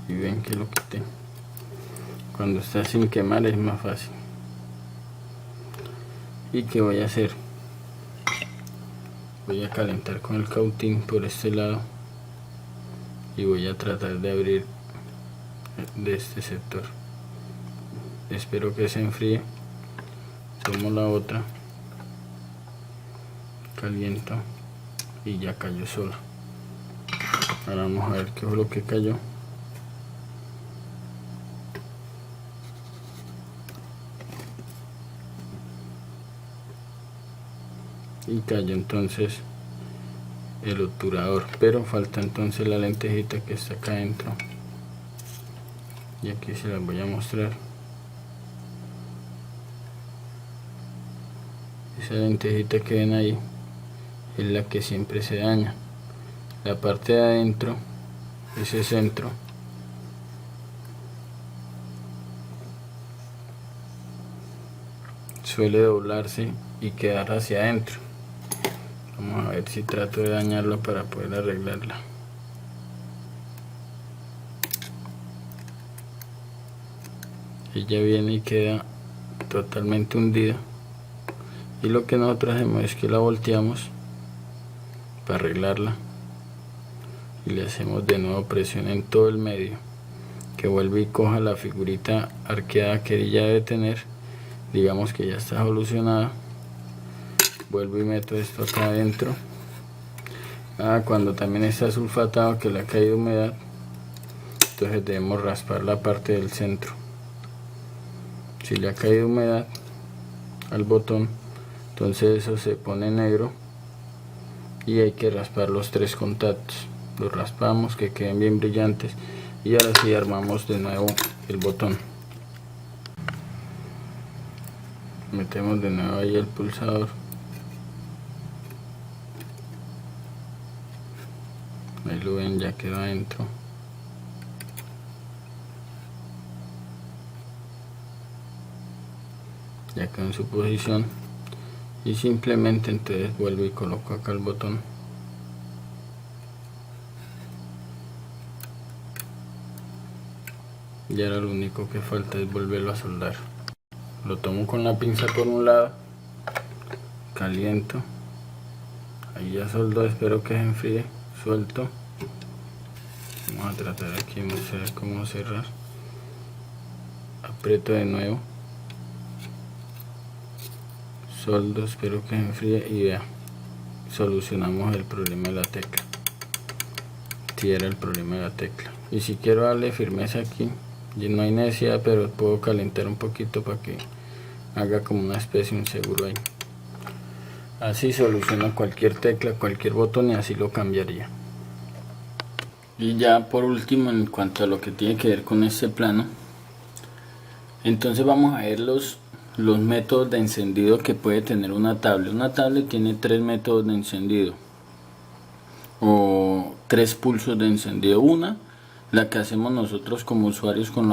y ven que lo quité. Cuando está sin quemar es más fácil. ¿Y qué voy a hacer? Voy a calentar con el cautín por este lado y voy a tratar de abrir de este sector. Espero que se enfríe. Tomo la otra, caliento y ya cayó sola. Ahora vamos a ver qué fue lo que cayó. Y cayó entonces el obturador, pero falta entonces la lentejita que está acá adentro, y aquí se las voy a mostrar. Esa lentejita que ven ahí es la que siempre se daña. La parte de adentro, ese centro, suele doblarse y quedar hacia adentro. Vamos a ver si trato de dañarla para poder arreglarla. Ella viene y queda totalmente hundida, y lo que nosotros hacemos es que la volteamos para arreglarla y le hacemos de nuevo presión en todo el medio, que vuelva y coja la figurita arqueada que ya debe tener. Digamos que ya está solucionada. Vuelvo y meto esto acá adentro. Cuando también está sulfatado, que le ha caído humedad, entonces debemos raspar la parte del centro. Si le ha caído humedad al botón, entonces eso se pone negro y hay que raspar los 3 contactos. Los raspamos que queden bien brillantes y ahora sí armamos de nuevo el botón. Metemos de nuevo ahí el pulsador. Ahí lo ven, ya quedó adentro. Ya quedó en su posición. Y simplemente entonces vuelvo y coloco acá el botón. Y ahora lo único que falta es volverlo a soldar. Lo tomo con la pinza por un lado, caliento, ahí ya soldó, espero que se enfríe, suelto. Vamos a tratar aquí de mostrar cómo cerrar. Aprieto de nuevo, soldo, espero que se enfríe y vea, solucionamos el problema de la tecla. Si era el problema de la tecla. Y si quiero darle firmeza aquí, no hay necesidad, pero puedo calentar un poquito para que haga como una especie de un seguro ahí. Así soluciona cualquier tecla, cualquier botón, y así lo cambiaría. Y ya por último, en cuanto a lo que tiene que ver con este plano, entonces vamos a ver los métodos de encendido que puede tener una tablet. Una tablet tiene 3 métodos de encendido o 3 pulsos de encendido. Una, la que hacemos nosotros como usuarios con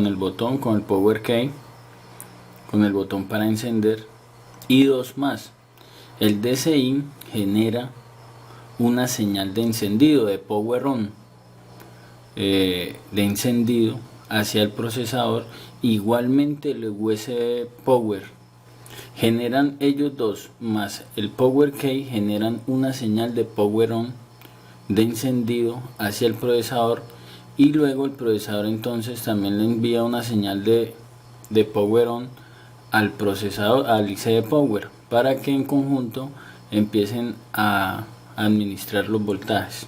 el botón, con el power key, con el botón para encender, y 2 más. El DCI genera una señal de encendido, de power on, de encendido hacia el procesador. Igualmente el USB power, generan ellos dos más el power key, generan una señal de power on, de encendido hacia el procesador, y luego el procesador entonces también le envía una señal de power on al procesador, al IC power, para que en conjunto empiecen a administrar los voltajes.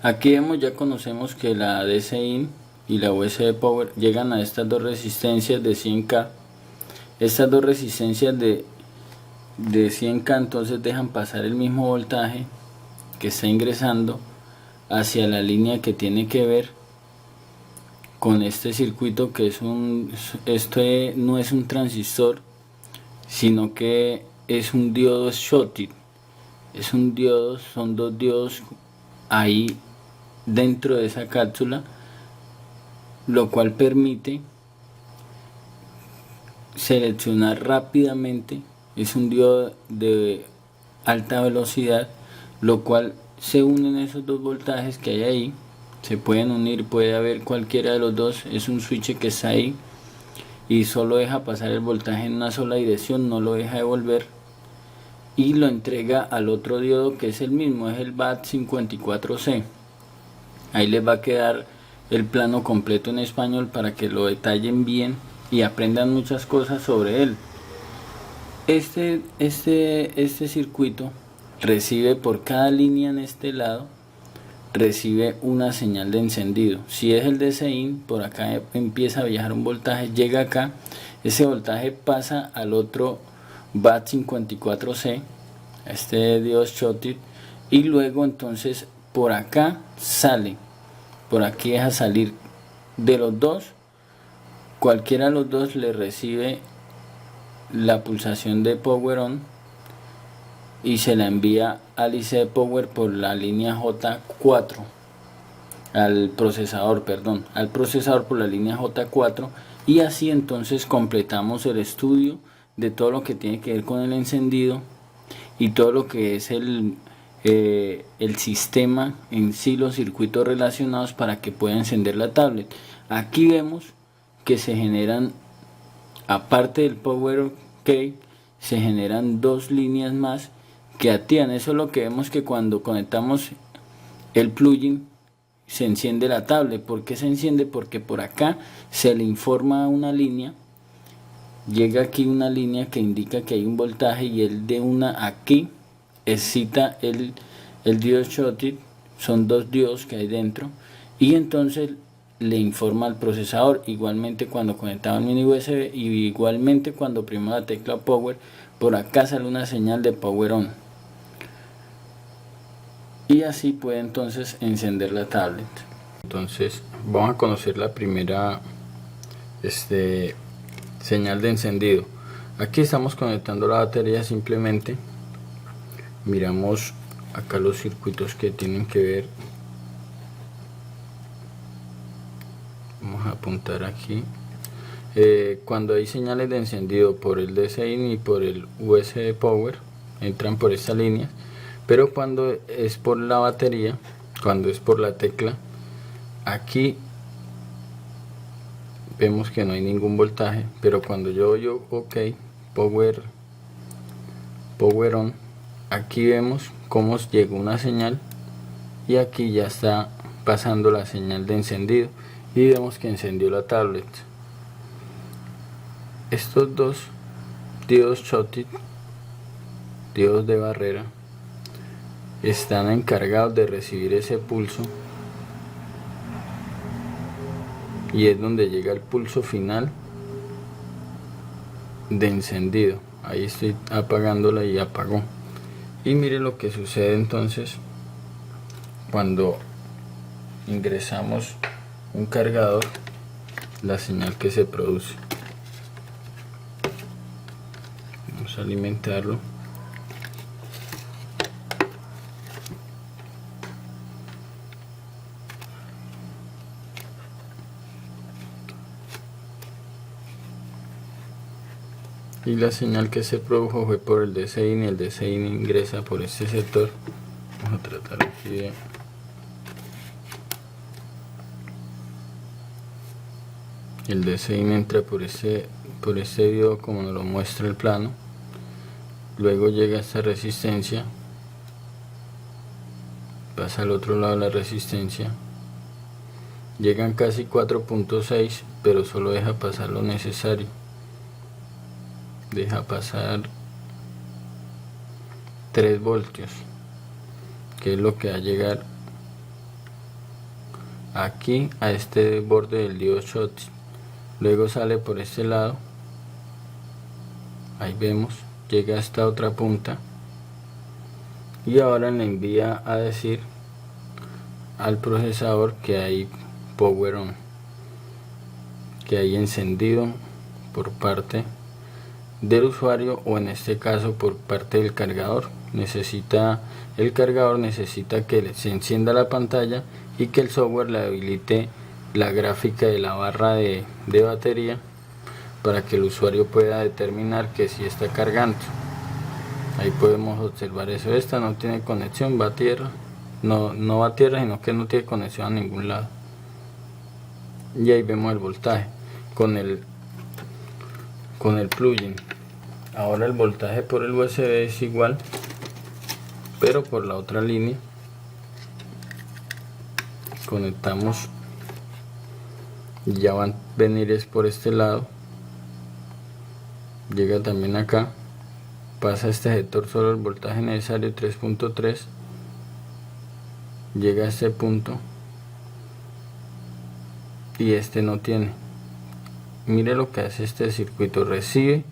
Aquí vemos, ya conocemos que la DCI y la USB power llegan a estas dos resistencias de 100K. Estas dos resistencias de 100K entonces dejan pasar el mismo voltaje que está ingresando hacia la línea que tiene que ver con este circuito, que es este no es un transistor, sino que es un diodo Schottky. Es un diodo, son 2 diodos ahí dentro de esa cápsula, lo cual permite seleccionar rápidamente. Es un diodo de alta velocidad, lo cual se unen esos 2 voltajes que hay ahí, se pueden unir, puede haber cualquiera de los dos. Es un switch que está ahí y solo deja pasar el voltaje en una sola dirección, no lo deja devolver, y lo entrega al otro diodo que es el mismo, es el BAT54C. Ahí les va a quedar el plano completo en español para que lo detallen bien y aprendan muchas cosas sobre él. Este circuito recibe por cada línea en este lado, recibe una señal de encendido. Si es el DCI, por acá empieza a viajar un voltaje, llega acá, ese voltaje pasa al otro BAT54C, este diodo Schottky, y luego entonces por acá sale, por aquí deja salir de los dos, cualquiera de los dos le recibe la pulsación de power on y se la envía al IC power por la línea J4, al procesador por la línea J4, y así entonces completamos el estudio de todo lo que tiene que ver con el encendido y todo lo que es el sistema en sí, los circuitos relacionados para que pueda encender la tablet. Aquí vemos que se generan, aparte del power key, se generan 2 líneas más que activan. Eso es lo que vemos, que cuando conectamos el plugin se enciende la tablet. ¿Por qué se enciende? Porque por acá se le informa una línea, llega aquí una línea que indica que hay un voltaje, y el de una aquí excita el diodo Schottky. Son dos diodos que hay dentro, y entonces le informa al procesador. Igualmente cuando conectaba el mini USB, y igualmente cuando oprimo la tecla power, por acá sale una señal de power on, y así puede entonces encender la tablet. Entonces vamos a conocer la primera señal de encendido. Aquí estamos conectando la batería. Simplemente miramos acá los circuitos que tienen que ver. Vamos a apuntar aquí. Cuando hay señales de encendido por el DC-in y por el USB power, entran por esta línea. Pero cuando es por la batería, cuando es por la tecla, aquí vemos que no hay ningún voltaje. Pero cuando yo doy OK, power on, aquí vemos cómo llegó una señal, y aquí ya está pasando la señal de encendido, y vemos que encendió la tablet. Estos dos diodos Schottky, diodos de barrera, están encargados de recibir ese pulso, y es donde llega el pulso final de encendido. Ahí estoy apagándola y apagó. Y mire lo que sucede entonces cuando ingresamos un cargador, la señal que se produce. Vamos a alimentarlo. Y la señal que se produjo fue por el DC-in, y el DC-in ingresa por este sector. Vamos a tratar aquí de... El DC-in entra por este diodo, como nos lo muestra el plano. Luego llega esta resistencia, pasa al otro lado de la resistencia, llegan casi 4.6, pero solo deja pasar lo necesario. Deja pasar 3 voltios, que es lo que va a llegar aquí a este borde del diodo Schottky. Luego sale por este lado, ahí vemos, llega a esta otra punta, y ahora le envía a decir al procesador que hay power on, que hay encendido por parte del usuario, o en este caso por parte del cargador. El cargador necesita que se encienda la pantalla y que el software le habilite la gráfica de la barra de batería, para que el usuario pueda determinar que sí está cargando. Ahí podemos observar eso. Esta no tiene conexión, va a tierra. No va a tierra, sino que no tiene conexión a ningún lado. Y ahí vemos el voltaje con el plugin. Ahora el voltaje por el USB es igual, pero por la otra línea. Conectamos, y ya van a venir es por este lado. Llega también acá, pasa este sector solo el voltaje necesario 3.3, llega a este punto, y este no tiene. Mire lo que hace este circuito: recibe,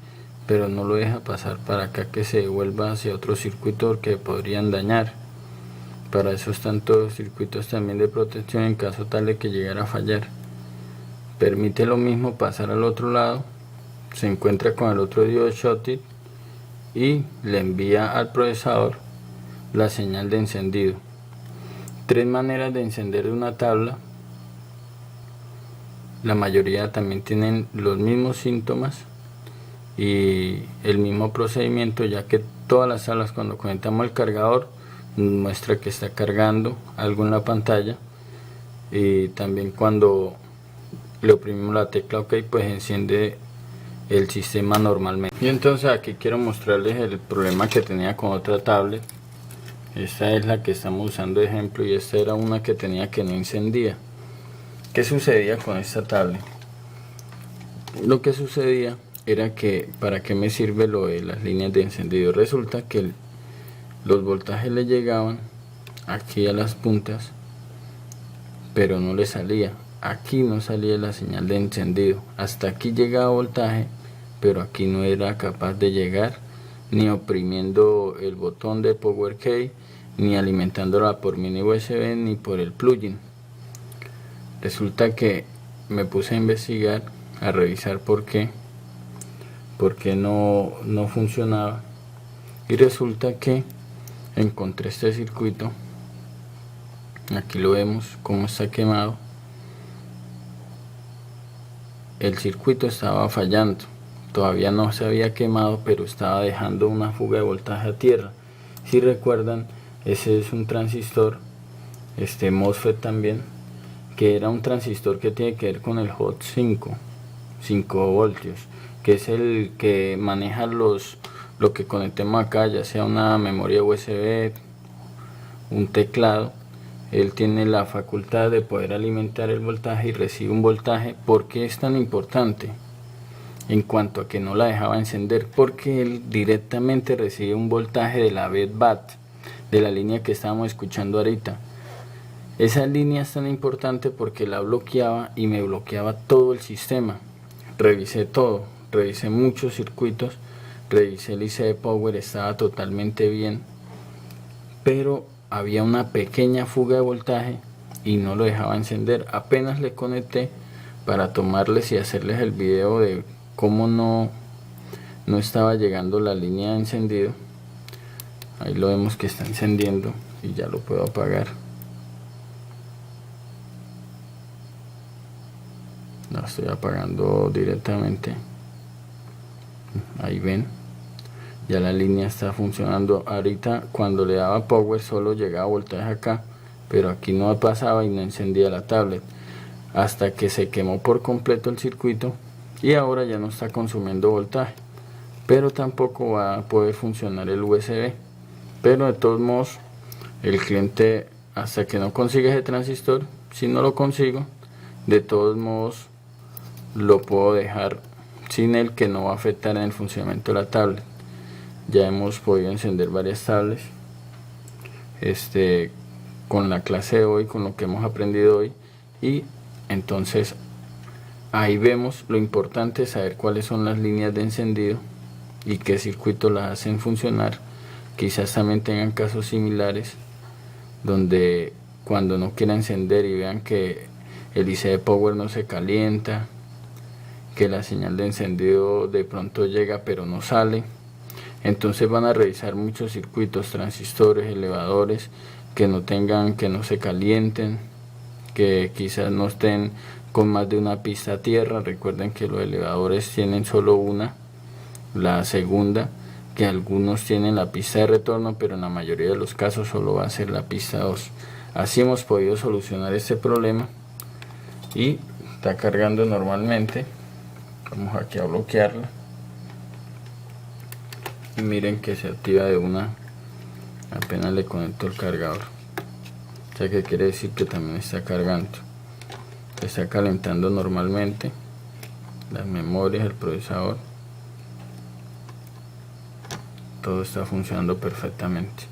pero no lo deja pasar para acá, que se devuelva hacia otro circuito que podrían dañar. Para eso están todos los circuitos también de protección, en caso tal de que llegara a fallar. Permite lo mismo pasar al otro lado, se encuentra con el otro diodo Schottky, y le envía al procesador la señal de encendido. 3 maneras de encender una tabla. La mayoría también tienen los mismos síntomas y el mismo procedimiento, ya que todas las tablas, cuando conectamos el cargador, muestra que está cargando algo en la pantalla, y también cuando le oprimimos la tecla OK, pues enciende el sistema normalmente. Y entonces aquí quiero mostrarles el problema que tenía con otra tablet. Esta es la que estamos usando de ejemplo y esta era una que tenía que no encendía. ¿Qué sucedía con esta tablet? Lo que sucedía era que, ¿para qué me sirve lo de las líneas de encendido? Resulta que los voltajes le llegaban aquí a las puntas, pero no le salía. Aquí no salía la señal de encendido. Hasta aquí llegaba voltaje, pero aquí no era capaz de llegar, ni oprimiendo el botón de Power Key, ni alimentándola por mini USB, ni por el plugin. Resulta que me puse a investigar, a revisar por qué no funcionaba, y resulta que encontré este circuito. Aquí lo vemos como está quemado. El circuito estaba fallando, todavía no se había quemado, pero estaba dejando una fuga de voltaje a tierra. Si recuerdan, ese es un transistor, MOSFET también, que era un transistor que tiene que ver con el hot 5 voltios, que es el que maneja lo que conectemos acá, ya sea una memoria USB, un teclado. Él tiene la facultad de poder alimentar el voltaje y recibe un voltaje. ¿Por qué es tan importante? En cuanto a que no la dejaba encender, porque él directamente recibe un voltaje de la BAT, de la línea que estábamos escuchando ahorita. Esa línea es tan importante porque la bloqueaba y me bloqueaba todo el sistema. Revisé todo, revisé muchos circuitos, revisé el IC de Power, estaba totalmente bien, pero había una pequeña fuga de voltaje y no lo dejaba encender. Apenas le conecté para tomarles y hacerles el video de cómo no estaba llegando la línea de encendido. Ahí lo vemos que está encendiendo y ya lo puedo apagar. La estoy apagando directamente. Ahí ven, ya la línea está funcionando. Ahorita cuando le daba power solo llegaba voltaje acá, pero aquí no pasaba y no encendía la tablet, hasta que se quemó por completo el circuito y ahora ya no está consumiendo voltaje, pero tampoco va a poder funcionar el USB. Pero de todos modos, el cliente, hasta que no consiga ese transistor, si no lo consigo, de todos modos lo puedo dejar sin él, que no va a afectar en el funcionamiento de la tablet. Ya hemos podido encender varias tablets con la clase de hoy, con lo que hemos aprendido hoy, y entonces ahí vemos lo importante es saber cuáles son las líneas de encendido y qué circuito las hacen funcionar. Quizás también tengan casos similares donde cuando no quiera encender y vean que el IC de Power no se calienta, que la señal de encendido de pronto llega pero no sale, entonces van a revisar muchos circuitos, transistores, elevadores que no se calienten, que quizás no estén con más de una pista a tierra. Recuerden que los elevadores tienen solo una, la segunda, que algunos tienen la pista de retorno, pero en la mayoría de los casos solo va a ser la pista 2. Así hemos podido solucionar este problema y está cargando normalmente. Vamos aquí a bloquearla y miren que se activa de una apenas le conecto el cargador. O sea que quiere decir que también está cargando, está calentando normalmente las memorias, el procesador, todo está funcionando perfectamente.